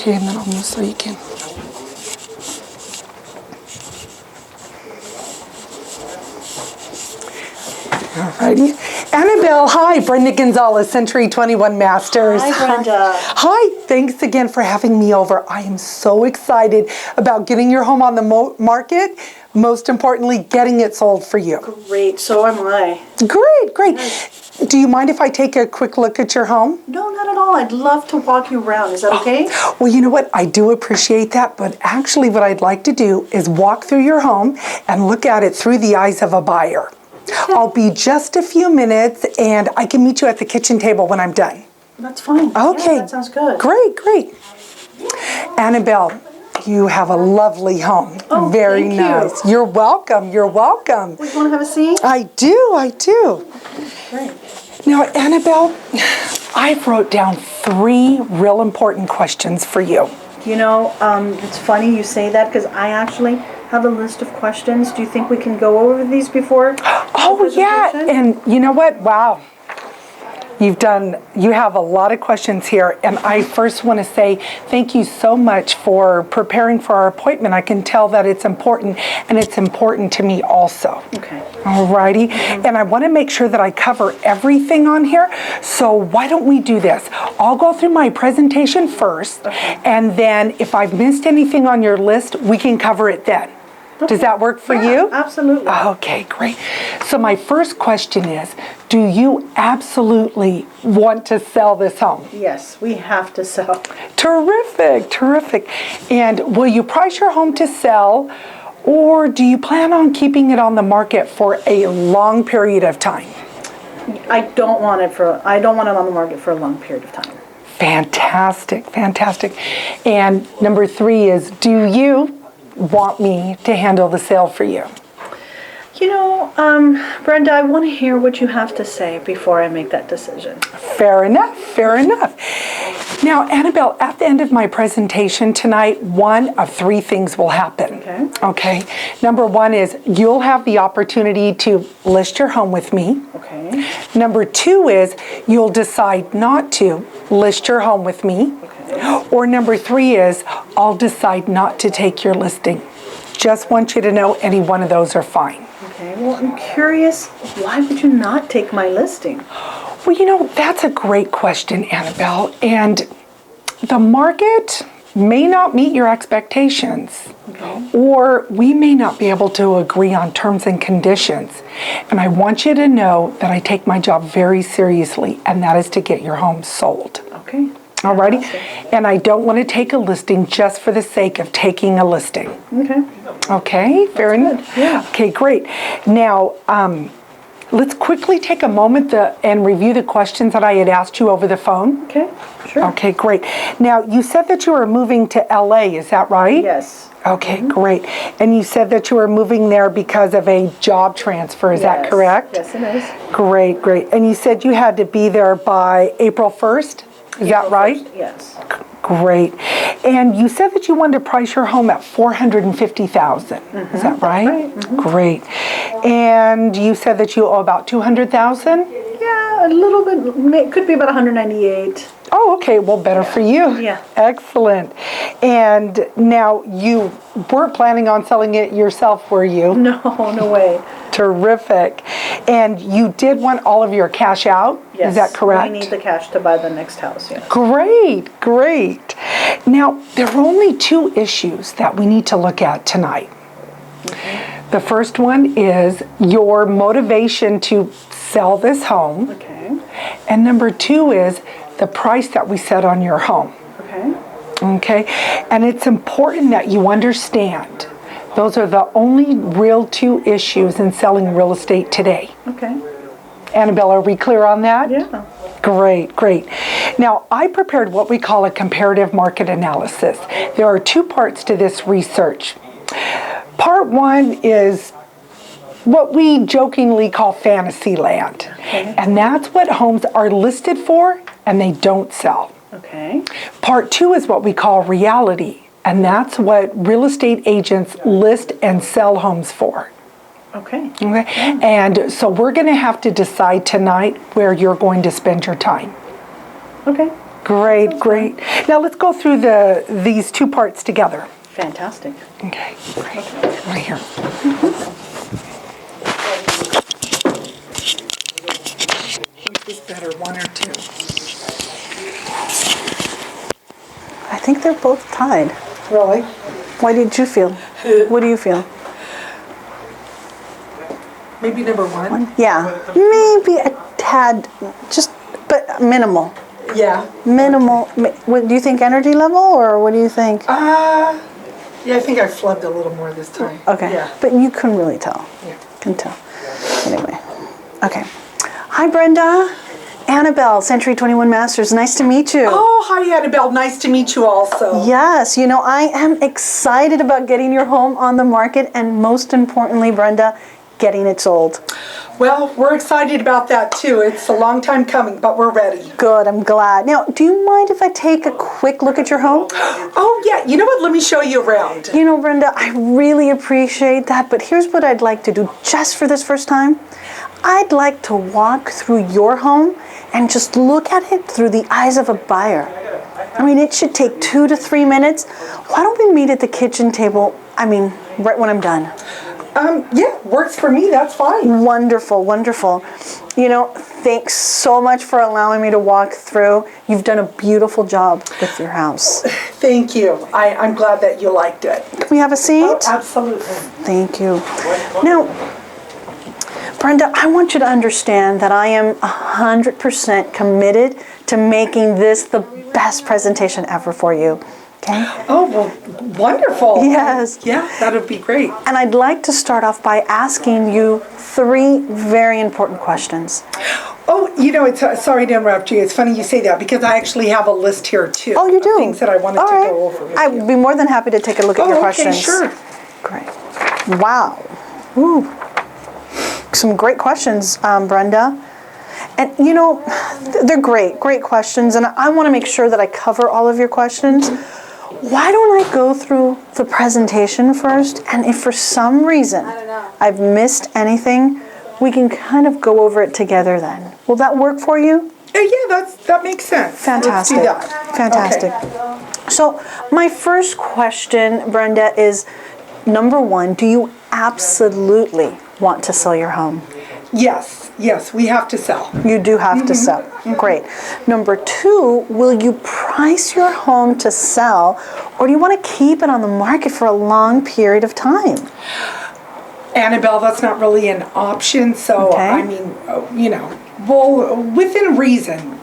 Okay, and then I'll move so you can. Alrighty. Annabelle, hi. Brenda Gonzalez, Century 21 Masters. Hi, Brenda. Hi. Thanks again for having me over. I am so excited about getting your home on the market. Most importantly, getting it sold for you. Great. So am I. Great, great. Do you mind if I take a quick look at your home? No, not at all. I'd love to walk you around. Is that okay? Well, you know what? I do appreciate that, but actually what I'd like to do is walk through your home and look at it through the eyes of a buyer. Okay. I'll be just a few minutes, and I can meet you at the kitchen table when I'm done. That's fine. Okay. Yeah, that sounds good. Great, great. Annabelle, you have a lovely home. Oh, very thank nice. you. You're welcome. You're welcome. You want to have a seat? I do. Great. Now, Annabelle, I wrote down 3 real important questions for you. You know, it's funny you say that because I actually have a list of questions. Do you think we can go over these before? Oh, yeah. And you know what? Wow. You have a lot of questions here, and I first want to say thank you so much for preparing for our appointment. I can tell that it's important, and it's important to me also. Okay. Alrighty, and I want to make sure that I cover everything on here, so why don't we do this? I'll go through my presentation first, and then if I've missed anything on your list, we can cover it then. Does that work for you? Absolutely. Okay, great. So my first question is, do you absolutely want to sell this home? Yes, we have to sell. Terrific, terrific. And will you price your home to sell, or do you plan on keeping it on the market for a long period of time? I don't want it on the market for a long period of time. Fantastic, fantastic. And number 3 is, do you want me to handle the sale for you? You know, Brenda, I want to hear what you have to say before I make that decision. Fair enough, fair enough. Now, Annabelle, at the end of my presentation tonight, 1 of 3 things will happen. Okay. Number 1 is you'll have the opportunity to list your home with me. Okay. Number 2 is you'll decide not to list your home with me. Okay. Or number 3 is I'll decide not to take your listing. Just want you to know any one of those are fine. Okay, well, I'm curious, why would you not take my listing? Well, you know, that's a great question, Annabelle. And the market may not meet your expectations. Okay. Or we may not be able to agree on terms and conditions. And I want you to know that I take my job very seriously, and that is to get your home sold. Okay. Alrighty? And I don't want to take a listing just for the sake of taking a listing. Okay. Okay, fair enough. Yeah. Okay, great. Now, let's quickly take a moment and review the questions that I had asked you over the phone. Okay, sure. Okay, great. Now, you said that you were moving to LA, is that right? Yes. Okay, great. And you said that you were moving there because of a job transfer, is that correct? Yes, it is. Great, great. And you said you had to be there by April 1st? Is that right? 1st, yes. Great. And you said that you wanted to price your home at $450,000. Is that right? Great. And you said that you owe about $200,000? Yeah, a little bit. Could be about 198. Oh, okay. Well, better for you. Yeah. Excellent. And now you weren't planning on selling it yourself, were you? No, no way. Terrific. And you did want all of your cash out? Yes. Is that correct? We need the cash to buy the next house, yeah. Great, great. Now, there are only 2 issues that we need to look at tonight. The first one is your motivation to sell this home. Okay. And number 2 is the price that we set on your home. Okay. Okay. And it's important that you understand those are the only real 2 issues in selling real estate today. Okay. Annabelle, are we clear on that? Yeah. Great, great. Now, I prepared what we call a comparative market analysis. There are 2 parts to this research. Part 1 is what we jokingly call fantasy land. Okay. And that's what homes are listed for and they don't sell. Okay. Part 2 is what we call reality. And that's what real estate agents list and sell homes for. Okay. Okay. And so we're going to have to decide tonight where you're going to spend your time. Okay. Great, great. Now let's go through these two parts together. Fantastic. Okay, great. Right here. Which is better, one or two? I think they're both tied. Really? What did you feel? What do you feel? Maybe number one? Yeah, maybe a tad, but minimal. Yeah. Minimal. What do you think, energy level, or what do you think? Yeah, I think I flubbed a little more this time. Okay. Yeah. But you can really tell. Yeah. Can tell. Anyway. Okay. Hi, Brenda. Annabelle, Century 21 Masters. Nice to meet you. Oh, hi, Annabelle. Nice to meet you also. Yes, I am excited about getting your home on the market, and most importantly, Brenda, getting it sold. Well, we're excited about that too. It's a long time coming, but we're ready. Good, I'm glad. Now, do you mind if I take a quick look at your home? Oh, yeah. You know what? Let me show you around. Brenda, I really appreciate that, but here's what I'd like to do just for this first time. I'd like to walk through your home and just look at it through the eyes of a buyer. I mean, it should take 2 to 3 minutes. Why don't we meet at the kitchen table, right when I'm done? Yeah, works for me. That's fine. Wonderful, wonderful. Thanks so much for allowing me to walk through. You've done a beautiful job with your house. Thank you. I'm glad that you liked it. Can we have a seat? Oh, absolutely. Thank you. Now, Brenda, I want you to understand that I am 100% committed to making this the best presentation ever for you. Okay? Oh, well, wonderful. Yes. Yeah, that would be great. And I'd like to start off by asking you 3 very important questions. Oh, sorry to interrupt you. It's funny you say that because I actually have a list here too. Oh, you do? Of things that I wanted All to right. go over with I you. would be more than happy to take a look at your Okay, questions. sure. Great. Wow. Ooh. Some great questions, Brenda. And they're great questions, and I want to make sure that I cover all of your questions. Why don't I go through the presentation first, and if for some reason I've missed anything, we can kind of go over it together then. Will that work for you? Yeah, that makes sense. Fantastic. Let's do that. Fantastic. Okay. So my first question, Brenda, is number 1, do you absolutely want to sell your home? Yes, we have to sell. You do have to sell. Great. Number 2, will you price your home to sell, or do you want to keep it on the market for a long period of time? Annabelle, that's not really an option, so Okay. well, within reason,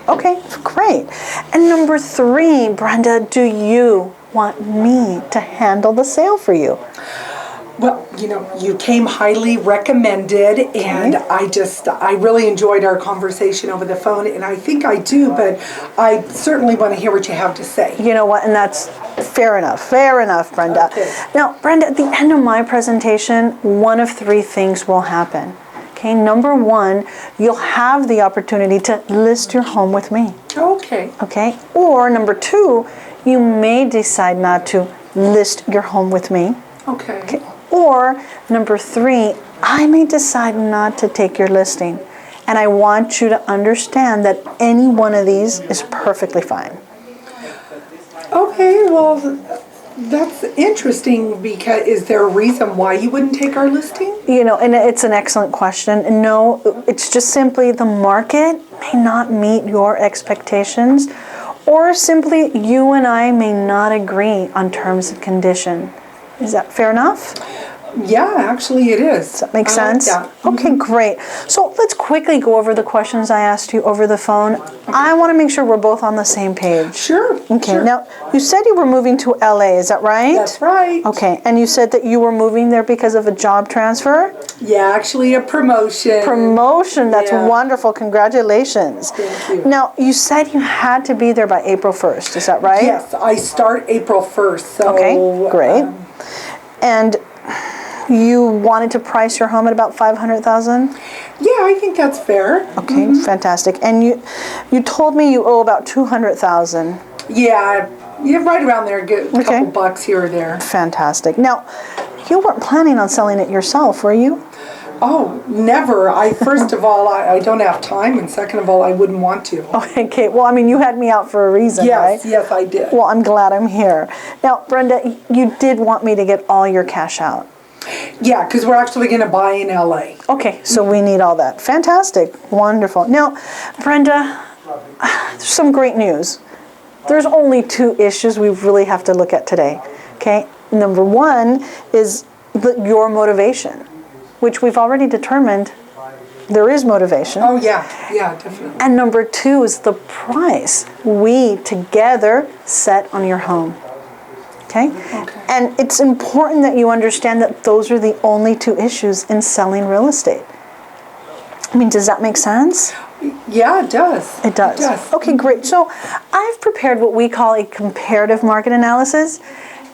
Okay, great. And number 3, Brenda, do you want me to handle the sale for you? Well, you came highly recommended, and I really enjoyed our conversation over the phone, and I think I do, but I certainly want to hear what you have to say. You know what, and that's fair enough, Brenda. Okay. Now, Brenda, at the end of my presentation, one of 3 things will happen. Okay, number 1, you'll have the opportunity to list your home with me. Okay. Okay, or number 2, you may decide not to list your home with me. Okay. Or number 3, I may decide not to take your listing. And I want you to understand that any one of these is perfectly fine. Okay, well, that's interesting because is there a reason why you wouldn't take our listing? And it's an excellent question. No, it's just simply the market may not meet your expectations, or simply you and I may not agree on terms and condition. Is that fair enough? Yeah, actually it is. Does that make sense? Yeah. Okay, great. So let's quickly go over the questions I asked you over the phone. I want to make sure we're both on the same page. Sure. Okay, sure. now you said you were moving to LA, is that right? That's right. Okay, and you said that you were moving there because of a job transfer? Yeah, actually a promotion. Promotion, that's Yeah. wonderful. Congratulations. Thank you. Now, you said you had to be there by April 1st, is that right? Yes, I start April 1st. So, Okay, great. And you wanted to price your home at about $500,000? Yeah, I think that's fair. Okay, fantastic. And you told me you owe about $200,000. Yeah, right around there. Get a couple bucks here or there. Fantastic. Now, you weren't planning on selling it yourself, were you? Oh, never. First of all, I don't have time, and second of all, I wouldn't want to. Okay, well, I mean, you had me out for a reason, right? Yes, I did. Well, I'm glad I'm here. Now, Brenda, you did want me to get all your cash out. Yeah, because we're actually going to buy in LA. Okay, so we need all that. Fantastic. Wonderful. Now, Brenda, there's some great news. There's only 2 issues we really have to look at today. Okay? Number 1 is your motivation, which we've already determined there is motivation. Oh, yeah, definitely. And number 2 is the price we together set on your home. Okay? And it's important that you understand that those are the only 2 issues in selling real estate. I mean, does that make sense? Yeah, it does. It does. Okay, great. So I've prepared what we call a comparative market analysis.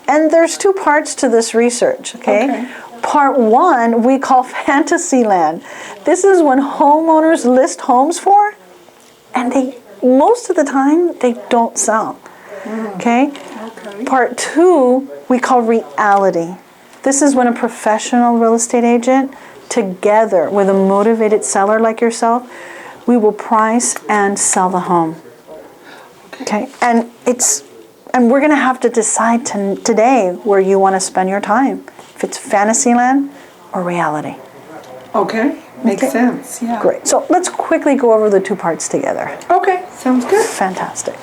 And there's 2 parts to this research, okay? Part 1 we call fantasy land. This is when homeowners list homes for, and most of the time, they don't sell. Okay? Part 2 we call reality. This is when a professional real estate agent, together with a motivated seller like yourself, we will price and sell the home. Okay? And we're going to have to decide today where you want to spend your time. If it's fantasy land or reality. Okay, makes sense, yeah. Great. So let's quickly go over the 2 parts together. Okay, sounds good. Fantastic.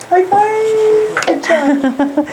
High five. Good job.